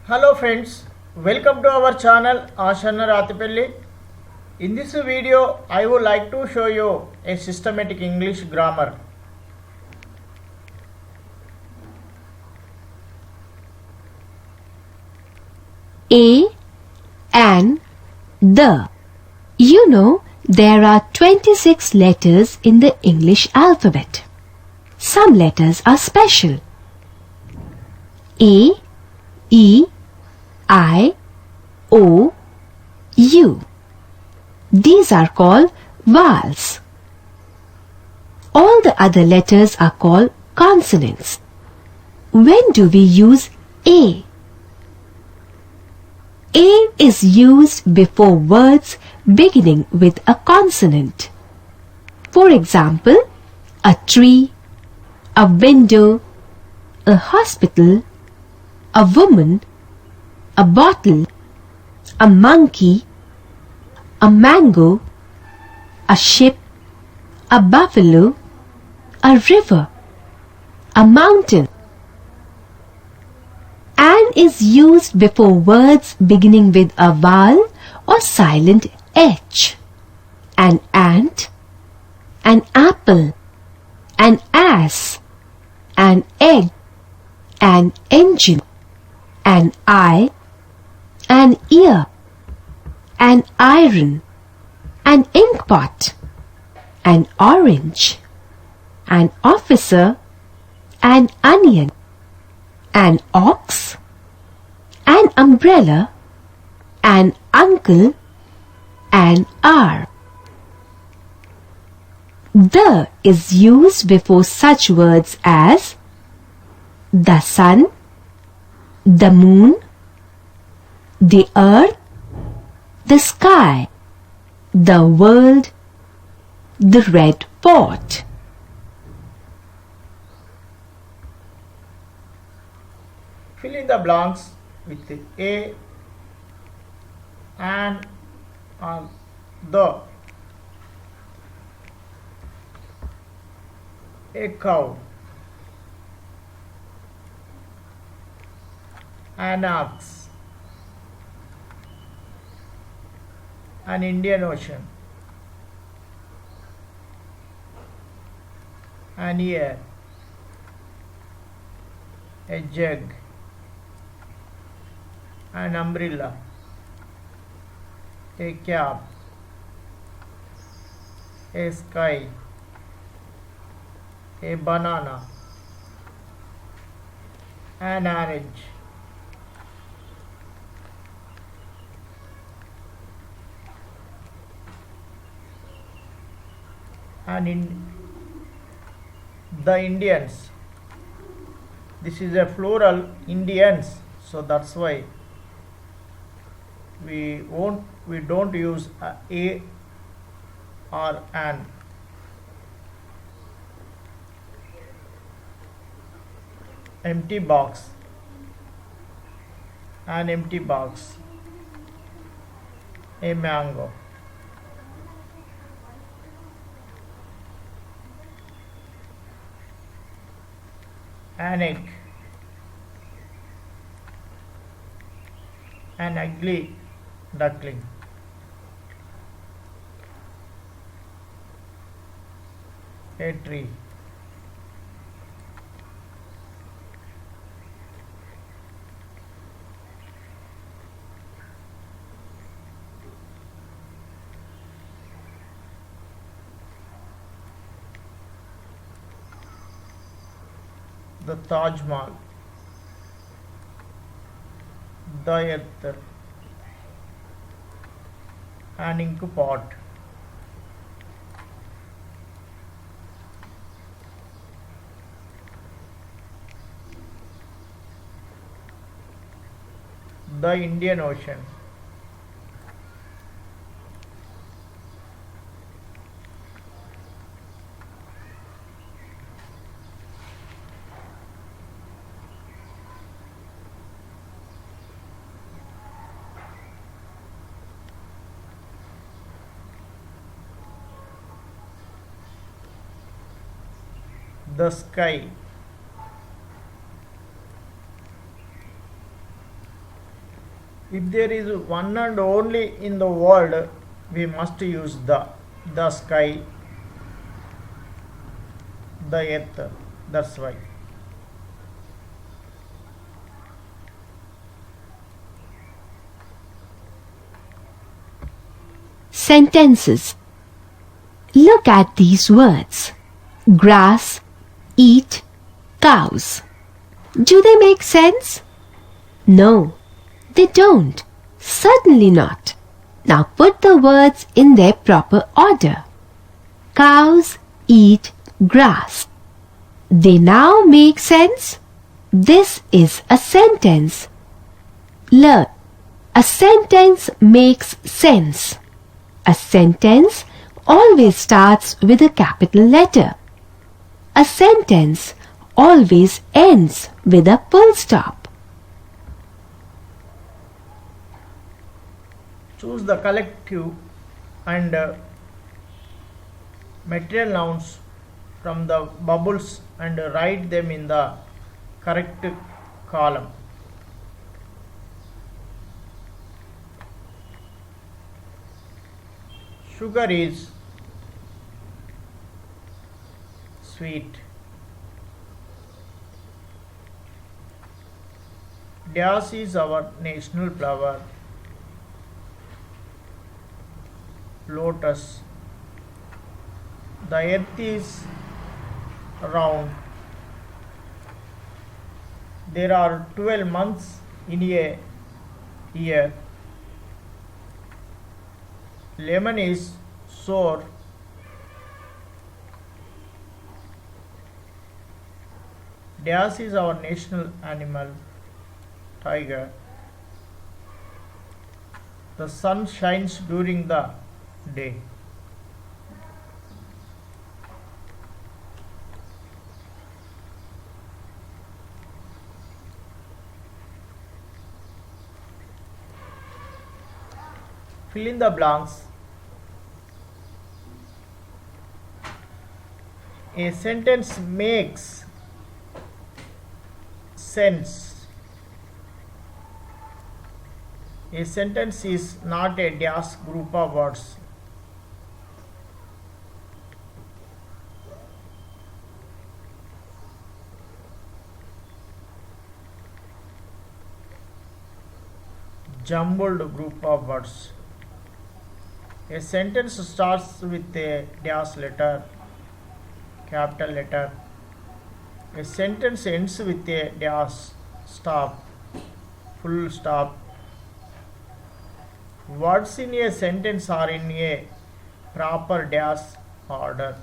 Hello friends, welcome to our channel Ashana Rathipelly. In this video, I would like to show you a systematic English grammar. A and the. You know, there are 26 letters in the English alphabet. Some letters are special. A, E, I, O, U. These are called vowels. All the other letters are called consonants. When do we use A? A is used before words beginning with a consonant. For example, a tree, a window, a hospital, a woman, a bottle, a monkey, a mango, a ship, a buffalo, a river, a mountain. An is used before words beginning with a vowel or silent H. An ant, an apple, an ass, an egg, an engine, an eye, an ear, an iron, an inkpot, an orange, an officer, an onion, an ox, an umbrella, an uncle, an hour. The is used before such words as the sun, the moon, the earth, the sky, the world, the red pot. Fill in the blanks with A and the. A cow, an ox, an Indian Ocean, an ear, a jug, an umbrella, a cap, a sky, a banana, an orange, the Indians. This is a plural, Indians, so that's why we don't use a or an. Empty box, an empty box, a mango, an egg, an ugly duckling, a tree, the Taj Mahal, the earth, an ink pot, the Indian Ocean, the sky, If there is one and only in the world, we must use the sky, the earth. That's why. Sentences. Look at these words. Grass, eat, cows. Do they make sense? No, they don't. Certainly not. Now put the words in their proper order. Cows eat grass. They now make sense? This is a sentence. Learn. A sentence makes sense. A sentence always starts with a capital letter. A sentence always ends with a full stop. Choose the collective and material nouns from the bubbles and write them in the correct column. Sugar is sweet. Dash is our national flower. Lotus. The earth is round. There are 12 months in a year. Lemon is sour. Dash is our national animal. Tiger. The sun shines during the day. Fill in the blanks. A sentence makes sense. A sentence is not a dash group of words. Jumbled group of words. A sentence starts with a dash letter, capital letter. A sentence ends with a dash, stop, full stop. Words in a sentence are in a proper dash order.